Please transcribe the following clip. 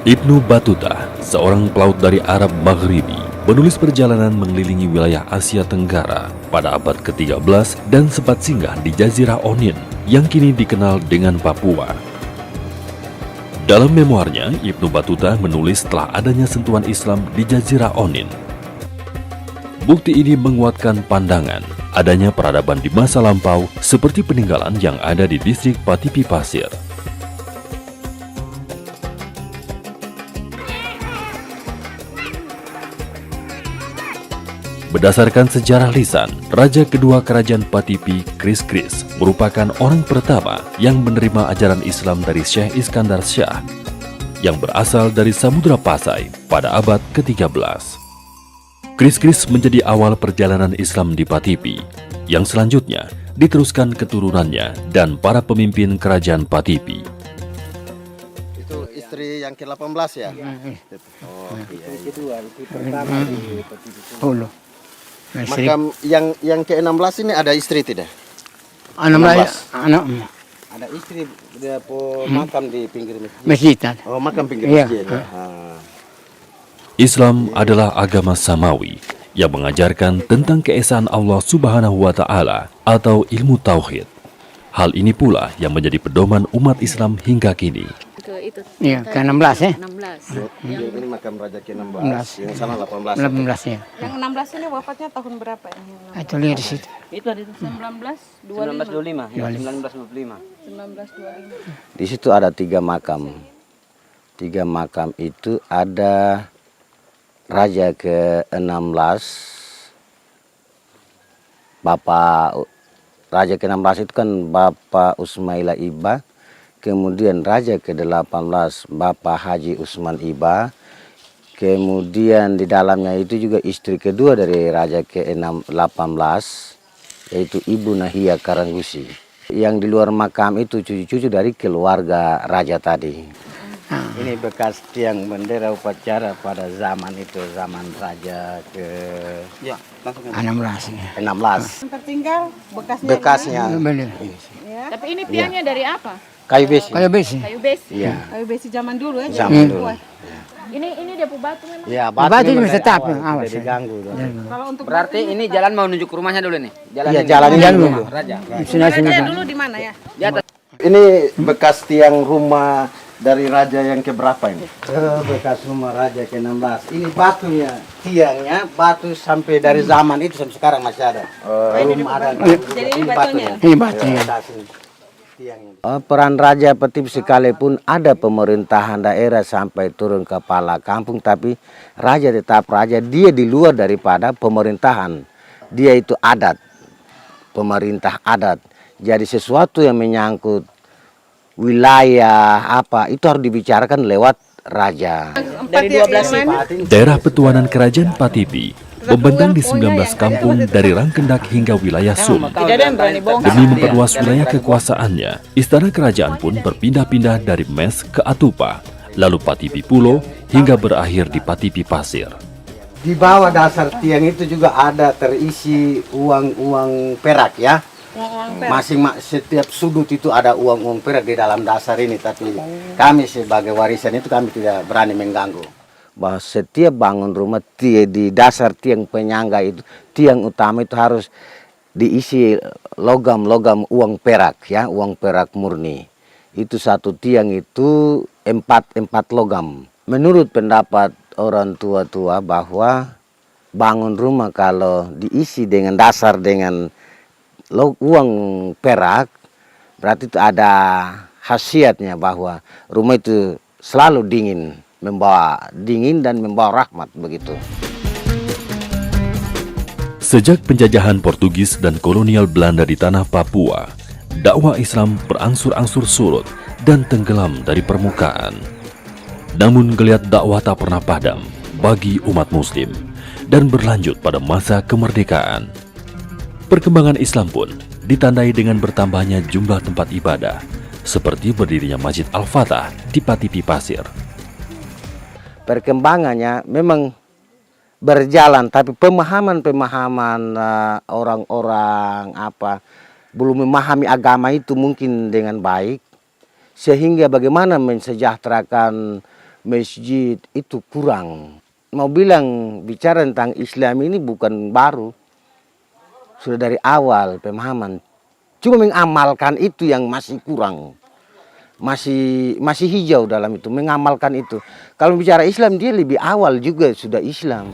Ibnu Battuta, seorang pelaut dari Arab Maghribi, menulis perjalanan mengelilingi wilayah Asia Tenggara pada abad ke-13 dan sempat singgah di Jazirah Onin yang kini dikenal dengan Papua. Dalam memoarnya, Ibnu Battuta menulis setelah adanya sentuhan Islam di Jazirah Onin. Bukti ini menguatkan pandangan adanya peradaban di masa lampau seperti peninggalan yang ada di distrik Patipi Pasir. Berdasarkan sejarah lisan, Raja kedua Kerajaan Patipi, Kris merupakan orang pertama yang menerima ajaran Islam dari Syekh Iskandar Shah yang berasal dari Samudra Pasai pada abad ke-13. Kris menjadi awal perjalanan Islam di Patipi, yang selanjutnya diteruskan keturunannya dan para pemimpin Kerajaan Patipi. Itu istri yang ke-18 ya? Oh, iya. Kedua, itu pertama di Patipi. Makam yang ke-16 ini ada istri tidak? 16 anak Ada istri, dia makam di pinggir masjid. masjid. Oh, makam pinggir Iya. masjid. Ya? Islam adalah agama samawi yang mengajarkan tentang keesaan Allah Subhanahu wa Ta'ala atau ilmu tauhid. Hal ini pula yang menjadi pedoman umat Islam hingga kini. Iya, ke-16 ya. 16. Ini makam raja ke-16, 16. yang sana 18. 18 ya. Yang 16 ini wafatnya tahun berapa ini? Itu lihat di situ. Itu ada itu 1925. 1925 ya, 1925. 1925. Di situ ada 3 makam. 3 makam itu ada raja ke-16, raja ke-16 itu kan Bapak Usmaila Iba, kemudian raja ke-18 Bapak Haji Usman Iba, kemudian di dalamnya itu juga istri kedua dari raja ke-18 yaitu Ibu Nahia Karanggusi. Yang di luar makam itu cucu-cucu dari keluarga raja tadi. Ini bekas tiang bendera upacara pada zaman itu, zaman raja ke-16 ya. ke-16. Tertinggal bekasnya. Bekasnya Benar. Ya. Tapi ini tiangnya dari apa? kayu besi. Kayak besi. Kayu besi. Iya. Kayu besi zaman dulu ya. Zaman dulu. Ini dia batu memang. Ya, Batu memang bisa dari tetap, awal awas tidak ya. diganggu. Kalau untuk Berarti ini jalan mau menuju ke rumahnya dulu nih. Iya, jalan ini dulu. Raja. raja dulu di mana ya? Di atas. Ini bekas tiang rumah dari raja yang keberapa ini? Bekas rumah raja ke-16. Ini batunya, tiangnya batu sampai dari zaman itu sampai sekarang masih ada. Belum ada. Jadi ini batunya. Ini batu ya. Peran Raja Patipi sekalipun ada pemerintahan daerah sampai turun kepala kampung, tapi raja tetap raja, dia di luar daripada pemerintahan. Dia itu adat, pemerintah adat. Jadi sesuatu yang menyangkut wilayah apa itu harus dibicarakan lewat raja. Dari 12 Daerah petuanan Kerajaan Patipi membentang di 19 kampung dari Rangkendak hingga wilayah Sum. Tidak ada yang berani bongkar. Demi memperluas wilayah kekuasaannya, istana kerajaan pun berpindah-pindah dari Mes ke Atupa, lalu Patipi Pulo, hingga berakhir di Patipi Pasir. Di bawah dasar tiang itu juga ada terisi uang-uang perak ya. Setiap sudut itu ada uang-uang perak di dalam dasar ini, tapi kami sebagai warisan itu kami tidak berani mengganggu. Bahwa setiap bangun rumah di dasar tiang penyangga itu, tiang utama itu harus diisi logam-logam uang perak ya, uang perak murni. Itu satu tiang itu empat logam. Menurut pendapat orang tua-tua bahwa bangun rumah kalau diisi dengan dasar dengan uang perak, berarti itu ada khasiatnya bahwa rumah itu selalu dingin, membawa dingin dan membawa rahmat begitu. Sejak penjajahan Portugis dan kolonial Belanda di tanah Papua, dakwah Islam berangsur-angsur surut dan tenggelam dari permukaan. Namun geliat dakwah tak pernah padam bagi umat muslim dan berlanjut pada masa kemerdekaan. Perkembangan Islam pun ditandai dengan bertambahnya jumlah tempat ibadah, seperti berdirinya Masjid Al-Fatah di Patipi Pasir. Perkembangannya memang berjalan, tapi pemahaman orang-orang belum memahami agama itu mungkin dengan baik, sehingga bagaimana mensejahterakan masjid itu kurang. Mau bilang bicara tentang Islam ini bukan baru. Sudah dari awal pemahaman. Cuma mengamalkan itu yang masih kurang. Masih hijau dalam itu, mengamalkan itu. Kalau bicara Islam dia lebih awal juga sudah Islam.